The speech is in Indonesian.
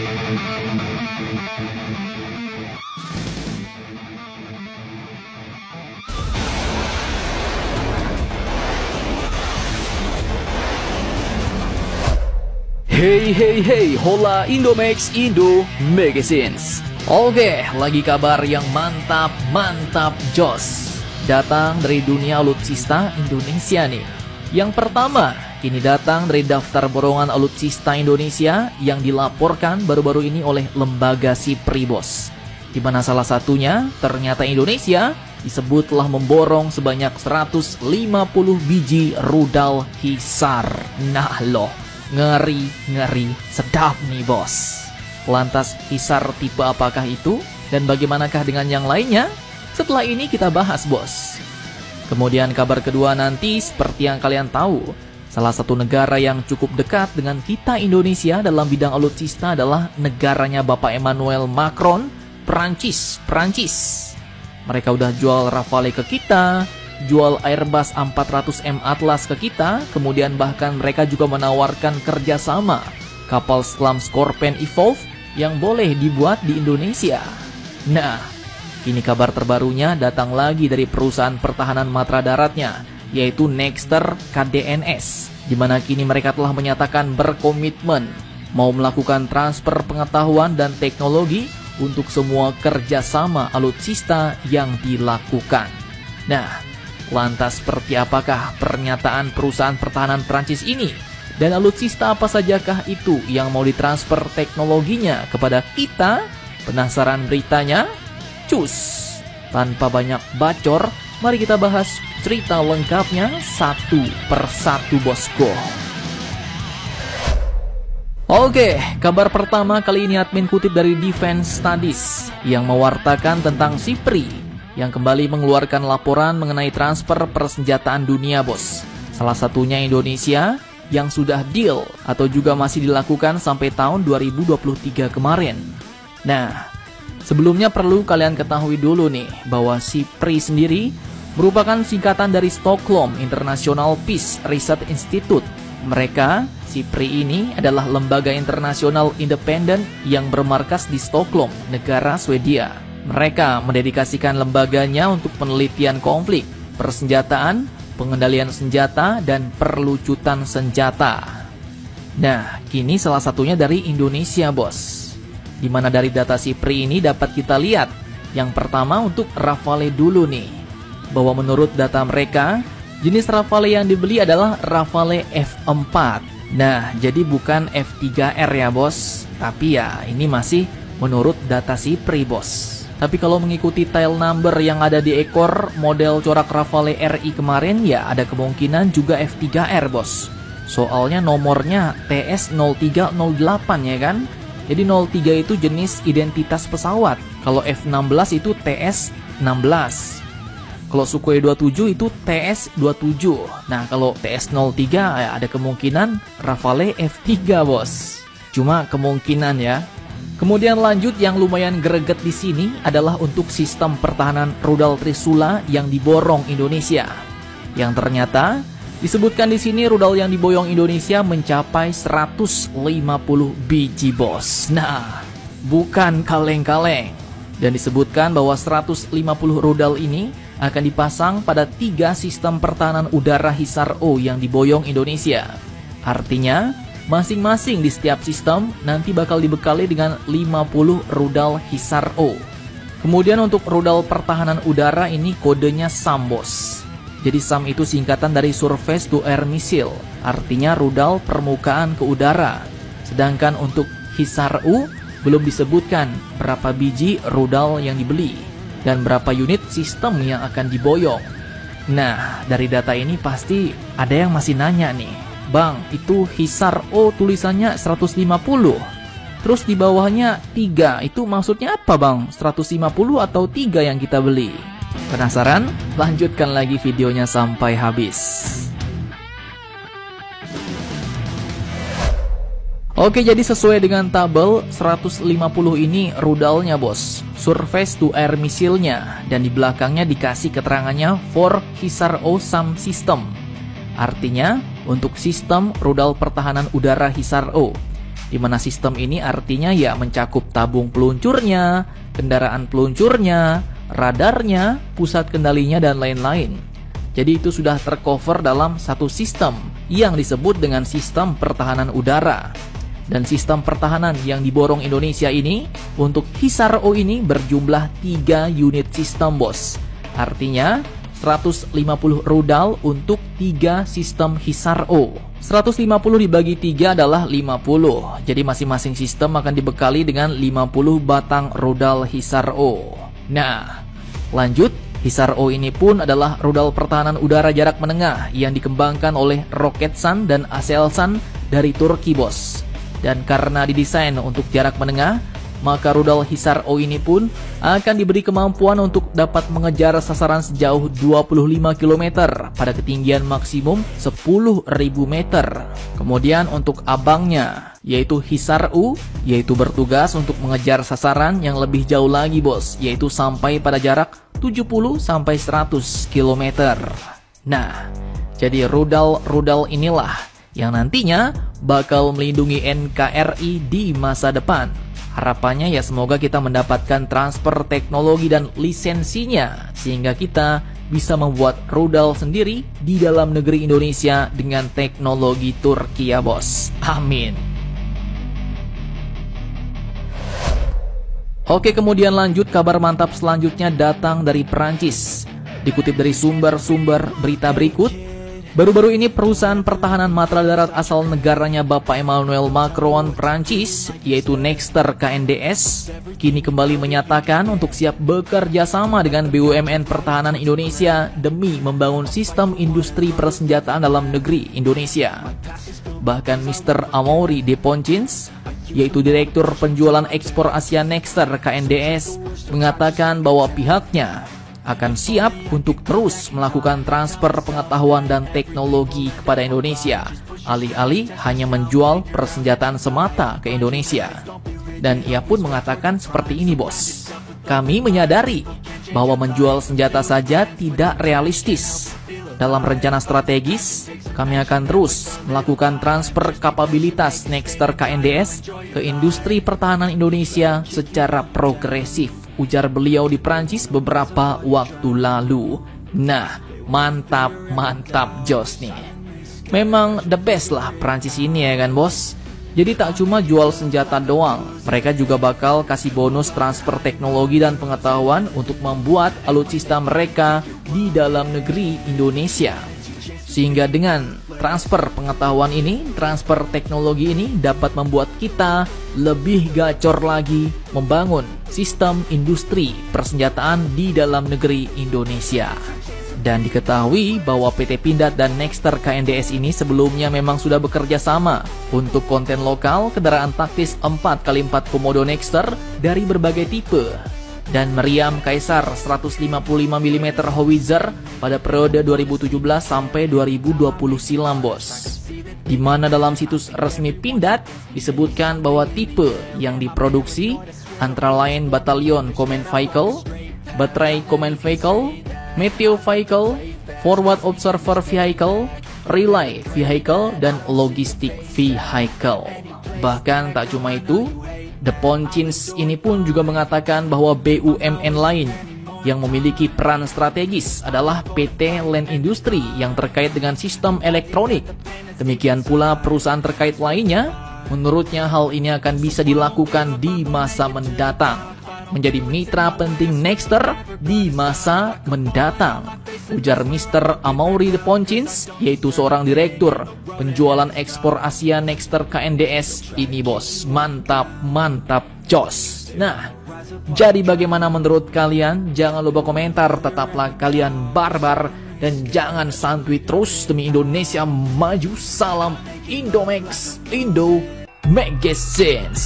Hey, hola Indomax Indo Magazines. Oke, lagi kabar yang mantap jos. Datang dari dunia alutsista Indonesia nih. Yang pertama, ini datang dari daftar borongan alutsista Indonesia yang dilaporkan baru-baru ini oleh lembaga SIPRI bos. Di mana salah satunya ternyata Indonesia disebut telah memborong sebanyak 150 biji rudal HISAR. Nah loh, ngeri, sedap nih bos. Lantas HISAR tipe apakah itu? Dan bagaimanakah dengan yang lainnya? Setelah ini kita bahas bos. Kemudian kabar kedua nanti seperti yang kalian tahu, salah satu negara yang cukup dekat dengan kita Indonesia dalam bidang alutsista adalah negaranya Bapak Emmanuel Macron, Prancis. Mereka udah jual Rafale ke kita, jual Airbus A400M Atlas ke kita, kemudian bahkan mereka juga menawarkan kerjasama kapal selam Scorpion Evolve yang boleh dibuat di Indonesia. Nah, kini kabar terbarunya datang lagi dari perusahaan pertahanan matra daratnya, yaitu Nexter KDNS, di mana kini mereka telah menyatakan berkomitmen mau melakukan transfer pengetahuan dan teknologi untuk semua kerjasama alutsista yang dilakukan. Nah, lantas seperti apakah pernyataan perusahaan pertahanan Prancis ini? Dan alutsista apa sajakah itu yang mau ditransfer teknologinya kepada kita? Penasaran beritanya? Cus! Tanpa banyak bacor, mari kita bahas cerita lengkapnya satu persatu bosku. Oke, kabar pertama kali ini admin kutip dari Defense Studies yang mewartakan tentang SIPRI yang kembali mengeluarkan laporan mengenai transfer persenjataan dunia bos. Salah satunya Indonesia yang sudah deal atau juga masih dilakukan sampai tahun 2023 kemarin. Nah, sebelumnya perlu kalian ketahui dulu nih bahwa SIPRI sendiri merupakan singkatan dari Stockholm International Peace Research Institute. Mereka, SIPRI ini adalah lembaga internasional independen yang bermarkas di Stockholm, negara Swedia. Mereka mendedikasikan lembaganya untuk penelitian konflik, persenjataan, pengendalian senjata, dan perlucutan senjata. Nah, kini salah satunya dari Indonesia, bos. Dimana dari data SIPRI ini dapat kita lihat, yang pertama untuk Rafale dulu nih, bahwa menurut data mereka, jenis Rafale yang dibeli adalah Rafale F4. Nah, jadi bukan F3R ya bos, tapi ya ini masih menurut data SIPRI bos. Tapi kalau mengikuti tail number yang ada di ekor model corak Rafale RI kemarin, ya ada kemungkinan juga F3R bos. Soalnya nomornya TS0308 ya kan? Jadi 03 itu jenis identitas pesawat. Kalau F16 itu TS16. Kalau Sukhoi 27 itu TS27. Nah, kalau TS03 ya ada kemungkinan Rafale F3 bos. Cuma kemungkinan ya. Kemudian lanjut yang lumayan greget di sini adalah untuk sistem pertahanan rudal Trisula yang diborong Indonesia. Yang ternyata disebutkan di sini rudal yang diboyong Indonesia mencapai 150 biji bos. Nah, bukan kaleng-kaleng. Dan disebutkan bahwa 150 rudal ini akan dipasang pada 3 sistem pertahanan udara HISAR-O yang diboyong Indonesia. Artinya, masing-masing di setiap sistem nanti bakal dibekali dengan 50 rudal HISAR-O. Kemudian untuk rudal pertahanan udara ini kodenya SAM bos. Jadi SAM itu singkatan dari Surface to Air Missile, artinya rudal permukaan ke udara. Sedangkan untuk HISAR-O belum disebutkan berapa biji rudal yang dibeli dan berapa unit sistem yang akan diboyong. Nah, dari data ini pasti ada yang masih nanya nih, Bang, itu HISAR-O tulisannya 150. Terus di bawahnya 3, itu maksudnya apa bang? 150 atau 3 yang kita beli? Penasaran? Lanjutkan lagi videonya sampai habis. Oke, jadi sesuai dengan tabel 150 ini rudalnya bos, surface to air missile-nya, dan di belakangnya dikasih keterangannya for HISAR-O SAM system. Artinya untuk sistem rudal pertahanan udara HISAR-O. di mana sistem ini artinya ya mencakup tabung peluncurnya, kendaraan peluncurnya, radarnya, pusat kendalinya, dan lain-lain. Jadi itu sudah tercover dalam satu sistem yang disebut dengan sistem pertahanan udara. Dan sistem pertahanan yang diborong Indonesia ini untuk HISAR-O ini berjumlah 3 unit sistem, bos. Artinya 150 rudal untuk 3 sistem HISAR-O. 150 dibagi 3 adalah 50. Jadi masing-masing sistem akan dibekali dengan 50 batang rudal HISAR-O. Nah, lanjut, HISAR-O ini pun adalah rudal pertahanan udara jarak menengah yang dikembangkan oleh Roketsan dan Aselsan dari Turki, bos. Dan karena didesain untuk jarak menengah, maka rudal HISAR-O ini pun akan diberi kemampuan untuk dapat mengejar sasaran sejauh 25 km pada ketinggian maksimum 10.000 meter. Kemudian untuk abangnya, yaitu HISAR-U, yaitu bertugas untuk mengejar sasaran yang lebih jauh lagi, bos, yaitu sampai pada jarak 70-100 km. Nah, jadi rudal-rudal inilah yang nantinya bakal melindungi NKRI di masa depan. Harapannya ya semoga kita mendapatkan transfer teknologi dan lisensinya, sehingga kita bisa membuat rudal sendiri di dalam negeri Indonesia dengan teknologi Turki, ya bos. Amin. Oke, kemudian lanjut, kabar mantap selanjutnya datang dari Perancis. Dikutip dari sumber-sumber berita berikut, baru-baru ini perusahaan pertahanan matra darat asal negaranya Bapak Emmanuel Macron Prancis, yaitu Nexter KNDS, kini kembali menyatakan untuk siap bekerja sama dengan BUMN Pertahanan Indonesia demi membangun sistem industri persenjataan dalam negeri Indonesia. Bahkan Mr. Amaury de Poncins, yaitu Direktur Penjualan Ekspor Asia Nexter KNDS, mengatakan bahwa pihaknya akan siap untuk terus melakukan transfer pengetahuan dan teknologi kepada Indonesia, alih-alih hanya menjual persenjataan semata ke Indonesia. Dan ia pun mengatakan seperti ini, bos. Kami menyadari bahwa menjual senjata saja tidak realistis. Dalam rencana strategis, kami akan terus melakukan transfer kapabilitas Nexter KNDS ke industri pertahanan Indonesia secara progresif, ujar beliau di Prancis beberapa waktu lalu. Nah, mantap jos nih. Memang the best lah Prancis ini, ya kan, bos. Jadi tak cuma jual senjata doang, mereka juga bakal kasih bonus transfer teknologi dan pengetahuan untuk membuat alutsista mereka di dalam negeri Indonesia. Sehingga dengan transfer pengetahuan ini, transfer teknologi ini dapat membuat kita lebih gacor lagi membangun sistem industri persenjataan di dalam negeri Indonesia. Dan diketahui bahwa PT Pindad dan Nexter KNDS ini sebelumnya memang sudah bekerja sama untuk konten lokal kendaraan taktis 4x4 Komodo Nexter dari berbagai tipe dan meriam Kaisar 155 mm Howitzer pada periode 2017 sampai 2020 silam, bos. Di mana dalam situs resmi Pindad disebutkan bahwa tipe yang diproduksi antara lain Batalion Command Vehicle, Baterai Command Vehicle, Meteo Vehicle, Forward Observer Vehicle, Relay Vehicle, dan Logistic Vehicle. Bahkan tak cuma itu, De Poncins ini pun juga mengatakan bahwa BUMN lain yang memiliki peran strategis adalah PT Land Industri yang terkait dengan sistem elektronik. Demikian pula perusahaan terkait lainnya, menurutnya hal ini akan bisa dilakukan di masa mendatang, menjadi mitra penting Nexter di masa mendatang, ujar Mr. Amaury de Poncins, yaitu seorang direktur penjualan ekspor Asia Nexter KNDS ini, bos. Mantap jos. Nah, jadi bagaimana menurut kalian? Jangan lupa komentar, tetaplah kalian barbar dan jangan santuy terus demi Indonesia maju. Salam Indomax, Indo Magazines.